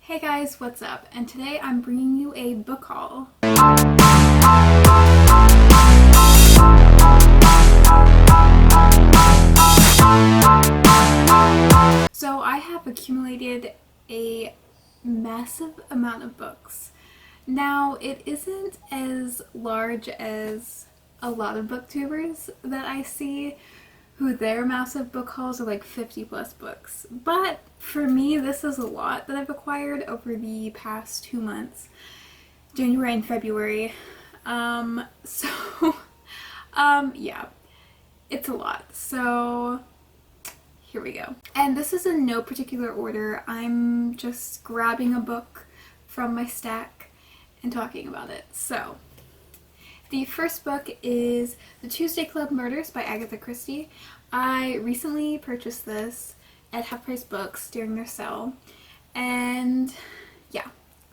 Hey guys, what's up? And today I'm bringing you a book haul. So I have accumulated a massive amount of books. Now, it isn't as large as a lot of booktubers that I see who their massive book hauls are like 50 plus books. But for me, this is a lot that I've acquired over the past 2 months, January and February. Yeah, it's a lot. So here we go. And this is in no particular order. I'm just grabbing a book from my stack and talking about it. So the first book is The Tuesday Club Murders by Agatha Christie. I recently purchased this at Half Price Books during their sale, and yeah,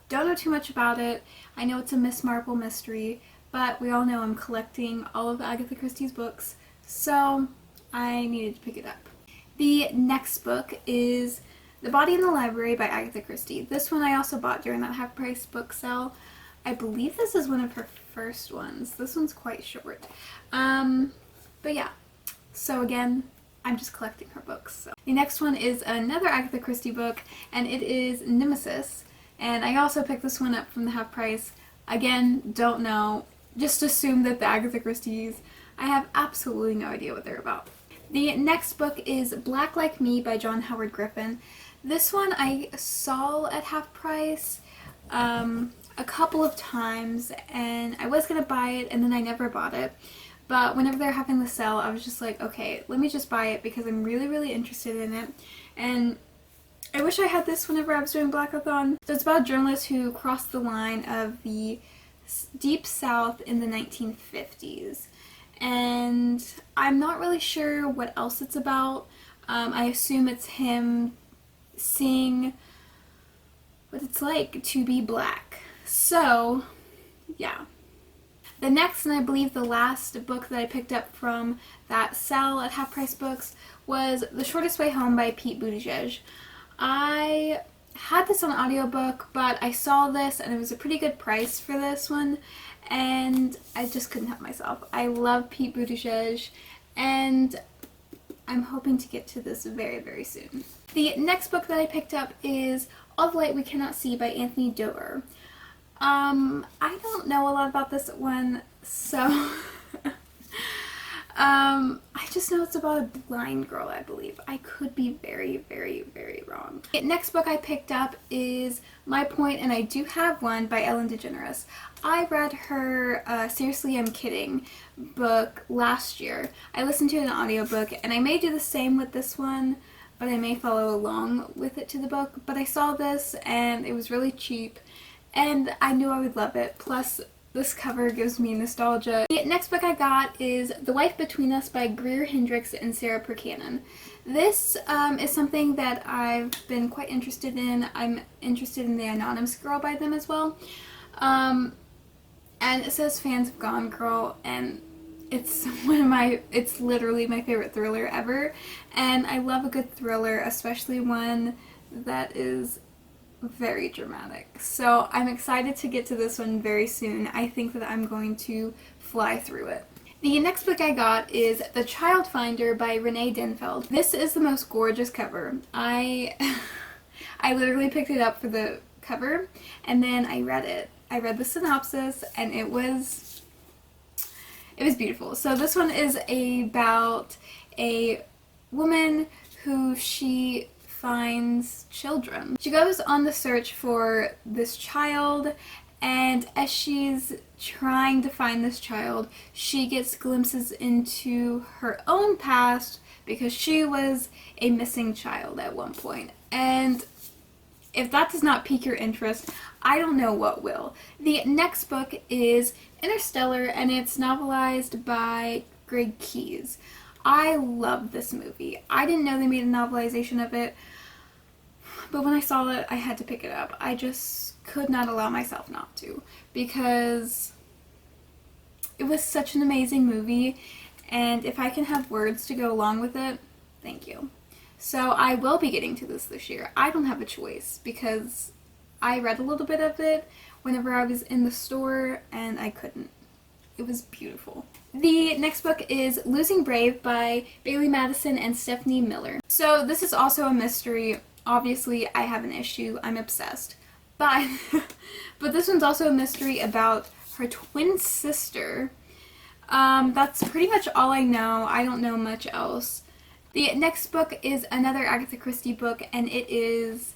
don't know too much about it. I know it's a Miss Marple mystery, but we all know I'm collecting all of Agatha Christie's books, so I needed to pick it up. The next book is The Body in the Library by Agatha Christie. This one I also bought during that Half Price book sale. I believe this is one of her first ones. This one's quite short. But yeah. So again, I'm just collecting her books. So. The next one is another Agatha Christie book, and it is Nemesis. And I also picked this one up from the Half Price. Again, don't know. Just assume that the Agatha Christie's, I have absolutely no idea what they're about. The next book is Black Like Me by John Howard Griffin. This one I saw at Half Price a couple of times, and I was gonna buy it and then I never bought it, but whenever they're having the sale I was just like, okay, let me just buy it because I'm really interested in it, and I wish I had this whenever I was doing Blackathon. So it's about a journalist who crossed the line of the Deep South in the 1950s, and I'm not really sure what else it's about. I assume it's him seeing what it's like to be black. So, yeah. The next, and I believe the last book that I picked up from that sale at Half Price Books was The Shortest Way Home by Pete Buttigieg. I had this on audiobook, but I saw this and it was a pretty good price for this one, and I just couldn't help myself. I love Pete Buttigieg, and I'm hoping to get to this very soon. The next book that I picked up is All the Light We Cannot See by Anthony Doerr. I don't know a lot about this one, so I just know it's about a blind girl, I believe. I could be very wrong. The next book I picked up is My Point, and I do have one, by Ellen DeGeneres. I read her Seriously I'm Kidding book last year. I listened to it in an audiobook, and I may do the same with this one, but I may follow along with it to the book. But I saw this and it was really cheap, and I knew I would love it. Plus, this cover gives me nostalgia. The next book I got is The Life Between Us by Greer Hendricks and Sarah Percanon. This is something that I've been quite interested in. I'm interested in The Anonymous Girl by them as well. And it says fans of Gone Girl, and it's it's literally my favorite thriller ever. And I love a good thriller, especially one that is very dramatic. So I'm excited to get to this one very soon. I think that I'm going to fly through it. The next book I got is The Child Finder by Renee Denfeld. This is the most gorgeous cover. I literally picked it up for the cover, and then I read it. I read the synopsis, and it was beautiful. So this one is about a woman who she finds children. She goes on the search for this child, and as she's trying to find this child, she gets glimpses into her own past because she was a missing child at one point. And if that does not pique your interest, I don't know what will. The next book is Interstellar, and it's novelized by Greg Keyes. I love this movie. I didn't know they made a novelization of it, but when I saw it, I had to pick it up. I just could not allow myself not to, because it was such an amazing movie, and if I can have words to go along with it, thank you. So I will be getting to this year. I don't have a choice, because I read a little bit of it whenever I was in the store and I couldn't. It was beautiful. The next book is Losing Brave by Bailey Madison and Stephanie Miller. So this is also a mystery. Obviously, I have an issue. I'm obsessed. But, but this one's also a mystery about her twin sister. That's pretty much all I know. I don't know much else. The next book is another Agatha Christie book, and it is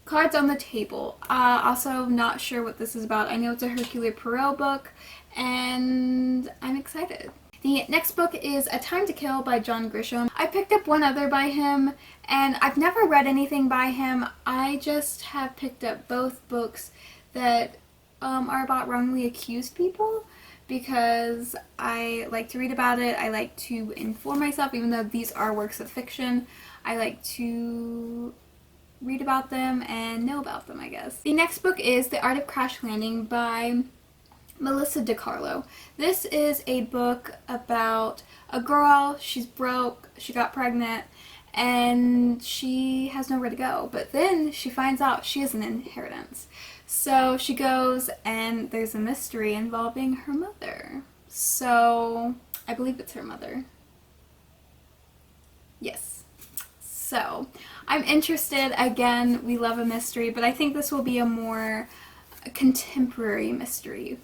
Cards on the Table. Also not sure what this is about. I know it's a Hercule Poirot book, and I'm excited. The next book is A Time to Kill by John Grisham. I picked up one other by him, and I've never read anything by him. I just have picked up both books that are about wrongly accused people, because I like to read about it. I like to inform myself, even though these are works of fiction. I like to read about them and know about them, I guess. The next book is The Art of Crash Landing by Melissa DiCarlo. This is a book about a girl. She's broke, she got pregnant, and she has nowhere to go. But then she finds out she has an inheritance. So she goes, and there's a mystery involving her mother. So I believe it's her mother. Yes. So I'm interested. Again, we love a mystery, but I think this will be a more contemporary mystery.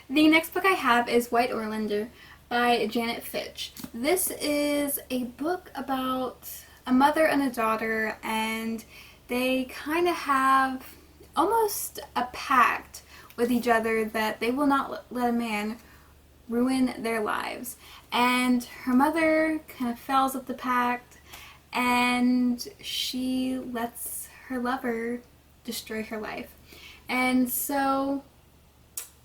The next book I have is White Orlander by Janet Fitch. This is a book about a mother and a daughter, and they kind of have almost a pact with each other that they will not let a man ruin their lives. And her mother kind of fails at the pact, and she lets her lover destroy her life. And so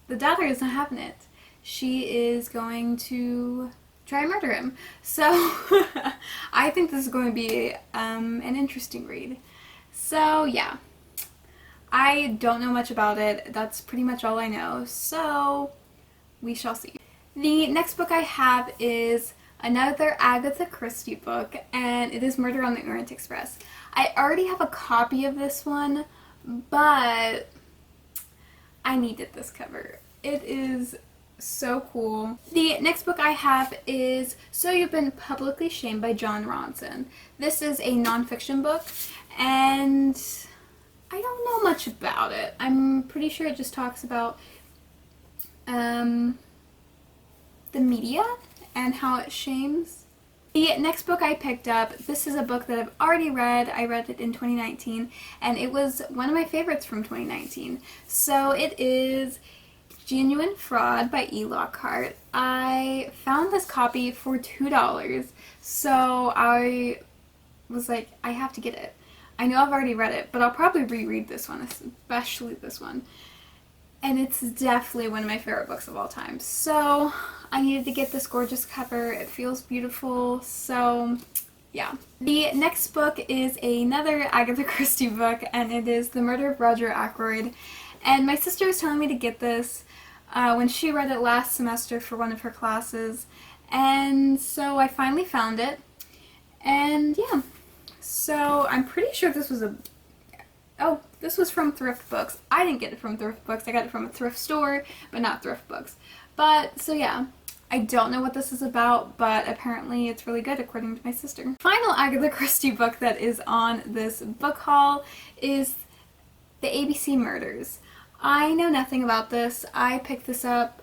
the daughter is not having it. She is going to try and murder him. So I think this is going to be an interesting read. So yeah, I don't know much about it. That's pretty much all I know. So we shall see. The next book I have is another Agatha Christie book, and it is Murder on the Orient Express. I already have a copy of this one, but I needed this cover. It is so cool. The next book I have is So You've Been Publicly Shamed by John Ronson. This is a nonfiction book, and I don't know much about it. I'm pretty sure it just talks about the media and how it shames. The next book I picked up, this is a book that I've already read. I read it in 2019, and it was one of my favorites from 2019. So it is Genuine Fraud by E. Lockhart. I found this copy for $2, so I was like, I have to get it. I know I've already read it, but I'll probably reread this one, especially this one. And it's definitely one of my favorite books of all time. So I needed to get this gorgeous cover. It feels beautiful. So yeah. The next book is another Agatha Christie book, and it is The Murder of Roger Ackroyd. And my sister was telling me to get this when she read it last semester for one of her classes. And so I finally found it. And yeah. So I'm pretty sure this was this was from Thrift Books. I didn't get it from Thrift Books. I got it from a thrift store, but not Thrift Books. But, so yeah. I don't know what this is about, but apparently it's really good according to my sister. Final Agatha Christie book that is on this book haul is The ABC Murders. I know nothing about this. I picked this up,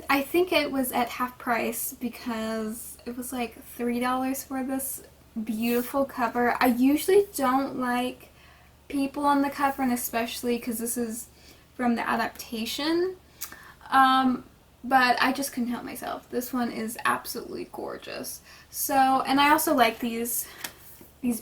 I think it was at half price because it was like $3 for this beautiful cover. I usually don't like people on the cover, and especially because this is from the adaptation, but I just couldn't help myself. This one is absolutely gorgeous. So, and I also like these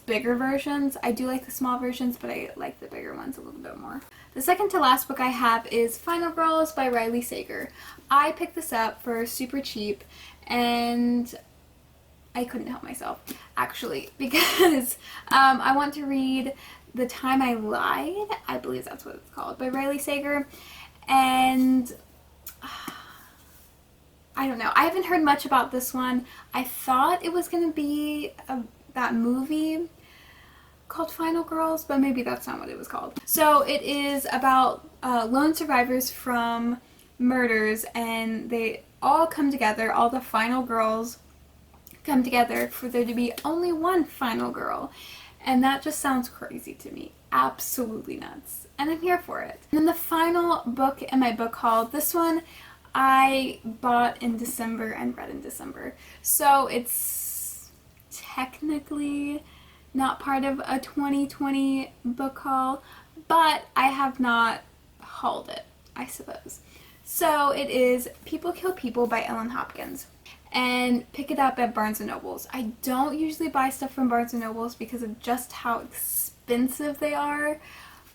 bigger versions. I do like the small versions, but I like the bigger ones a little bit more. The second to last book I have is Final Girls by Riley Sager. I picked this up for super cheap, and I couldn't help myself, actually, because I want to read The Time I Lied, I believe that's what it's called, by Riley Sager, and I don't know. I haven't heard much about this one. I thought it was going to be that movie, called Final Girls, but maybe that's not what it was called. So it is about lone survivors from murders, and they all come together, all the final girls come together for there to be only one final girl. And that just sounds crazy to me. Absolutely nuts. And I'm here for it. And then the final book in my book haul, this one I bought in December and read in December. So it's technically not part of a 2020 book haul, but I have not hauled it, I suppose. So it is People Kill People by Ellen Hopkins. And pick it up at Barnes & Noble's. I don't usually buy stuff from Barnes & Noble's because of just how expensive they are,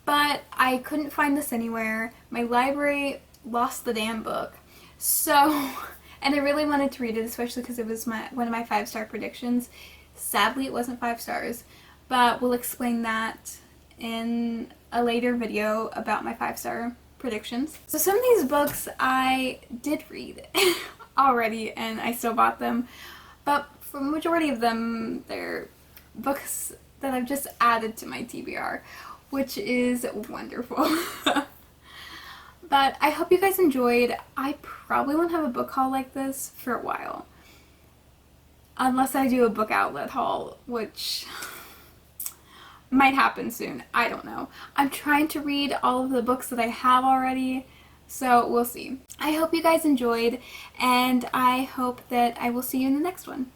but I couldn't find this anywhere. My library lost the damn book. So, and I really wanted to read it, especially because it was one of my 5-star predictions. Sadly, it wasn't 5 stars, but we'll explain that in a later video about my 5-star predictions. So some of these books I did read already and I still bought them, but for the majority of them they're books that I've just added to my TBR, which is wonderful. But I hope you guys enjoyed. I probably won't have a book haul like this for a while, unless I do a book outlet haul, which might happen soon. I don't know. I'm trying to read all of the books that I have already, so we'll see. I hope you guys enjoyed, and I hope that I will see you in the next one.